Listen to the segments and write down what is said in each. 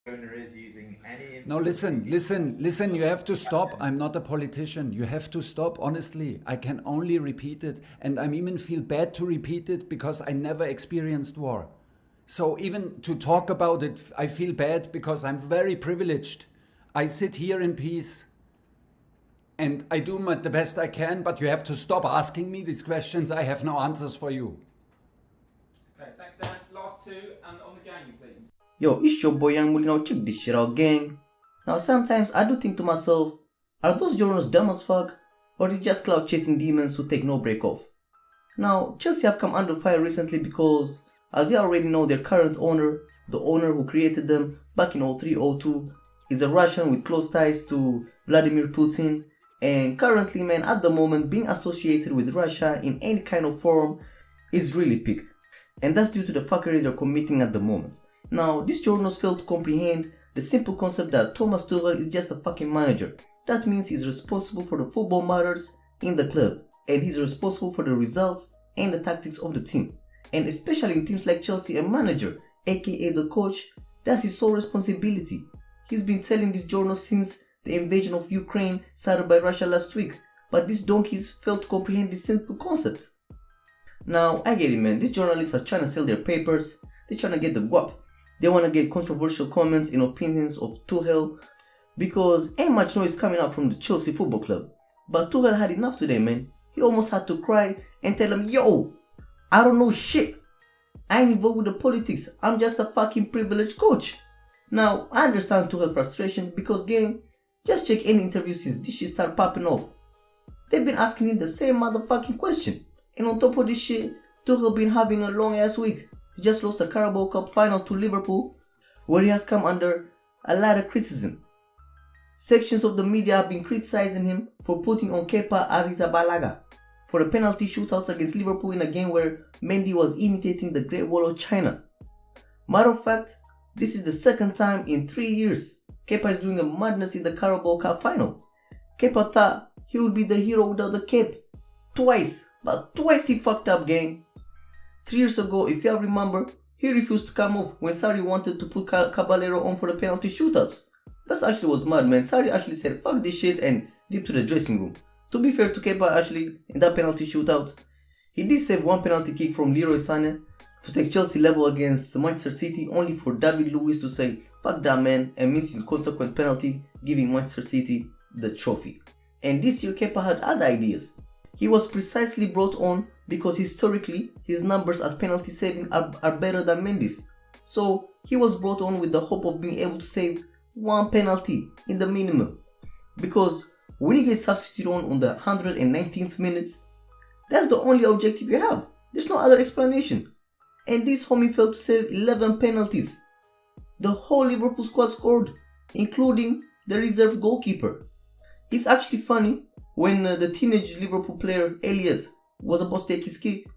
owner is using any... No, listen, you have to stop. I'm not a politician. You have to stop, honestly. I can only repeat it. And I even feel bad to repeat it because I never experienced war. So even to talk about it, I feel bad because I'm very privileged. I sit here in peace and I do the best I can, but you have to stop asking me these questions. I have no answers for you. Okay, thanks Dan. Last two and on the gang, please. Yo, it's your boy YoungMully. Now check this shit out, gang. Now sometimes I do think to myself, are those journalists dumb as fuck? Or are they just cloud chasing demons who take no break off? Now, Chelsea have come under fire recently because, as you already know, their current owner, the owner who created them back in 03-02, is a Russian with close ties to Vladimir Putin. And currently, man, at the moment, being associated with Russia in any kind of form is really peak. And that's due to the fuckery they're committing at the moment. Now, these journals fail to comprehend the simple concept that Thomas Tuchel is just a fucking manager. That means he's responsible for the football matters in the club, and he's responsible for the results and the tactics of the team. And especially in teams like Chelsea, a manager, aka the coach, that's his sole responsibility. He's been telling these journals since the invasion of Ukraine started by Russia last week, but these donkeys fail to comprehend this simple concept. Now, I get it, man. These journalists are trying to sell their papers, they're trying to get the guap. They want to get controversial comments and opinions of Tuchel because ain't much noise coming out from the Chelsea Football Club. But Tuchel had enough today, man. He almost had to cry and tell them, yo, I don't know shit. I ain't involved with the politics. I'm just a fucking privileged coach. Now, I understand Tuchel's frustration because, gang, just check any interview since this shit started popping off. They've been asking him the same motherfucking question. And on top of this shit, Tuchel been having a long ass week. He just lost a Carabao Cup final to Liverpool, where he has come under a lot of criticism. Sections of the media have been criticizing him for putting on Kepa Arrizabalaga for the penalty shootouts against Liverpool in a game where Mendy was imitating the Great Wall of China. Matter of fact, this is the second time in 3 years Kepa is doing a madness in the Carabao Cup final. Kepa thought he would be the hero without the cape. Twice, but twice he fucked up, gang. 3 years ago, if y'all remember, he refused to come off when Sarri wanted to put Caballero on for the penalty shootouts. That actually was mad, man. Sarri actually said fuck this shit and leaped to the dressing room. To be fair to Kepa, actually, in that penalty shootout, he did save one penalty kick from Leroy Sané to take Chelsea level against Manchester City, only for David Luiz to say fuck that man and miss his consequent penalty, giving Manchester City the trophy. And this year Kepa had other ideas. He was precisely brought on because historically his numbers at penalty saving are better than Mendy's. So he was brought on with the hope of being able to save one penalty in the minimum. Because when you get substituted on the 119th minute, that's the only objective you have. There's no other explanation. And this homie failed to save 11 penalties. The whole Liverpool squad scored, including the reserve goalkeeper. It's actually funny, when the teenage Liverpool player Elliot was about to take his kick,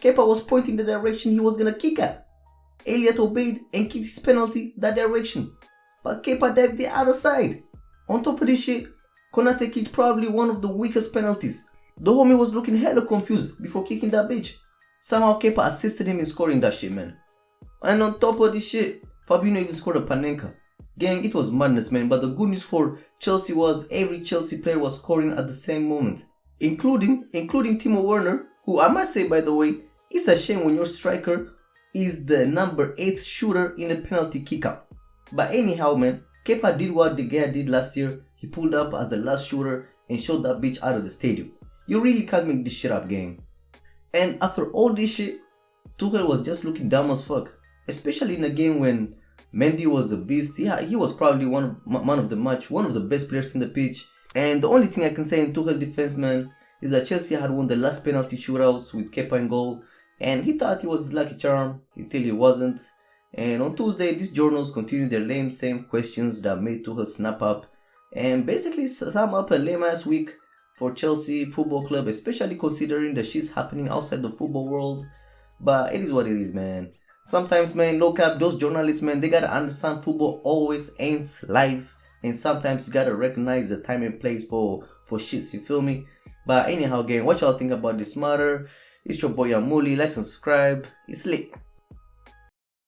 Kepa was pointing the direction he was gonna kick at. Elliot obeyed and kicked his penalty that direction, but Kepa dived the other side. On top of this shit, Konate kicked probably one of the weakest penalties. The homie was looking hella confused before kicking that bitch. Somehow Kepa assisted him in scoring that shit, man. And on top of this shit, Fabinho even scored a Panenka. Gang, it was madness, man, but the good news for Chelsea was every Chelsea player was scoring at the same moment, including Timo Werner, who I must say, by the way, it's a shame when your striker is the number 8 shooter in a penalty kick-out. But anyhow, man, Kepa did what De Gea did last year. He pulled up as the last shooter and shot that bitch out of the stadium. You really can't make this shit up, gang. And after all this shit, Tuchel was just looking dumb as fuck, especially in a game when Mendy was a beast. Yeah, he was probably one of the best players in the pitch. And the only thing I can say in Tuchel defense, man, is that Chelsea had won the last penalty shootouts with Kepa in goal, and he thought he was his lucky charm until he wasn't. And on Tuesday, these journals continued their same questions that made Tuchel snap up and basically sum up a lame ass week for Chelsea Football Club, especially considering the shit's happening outside the football world. But it is what it is, man. Sometimes, man, no cap, those journalists, man, they gotta understand football always ain't live. And sometimes you gotta recognize the time and place for shits, you feel me? But anyhow, gang, what y'all think about this matter? It's your boy YoungMully. Like, subscribe. It's lit.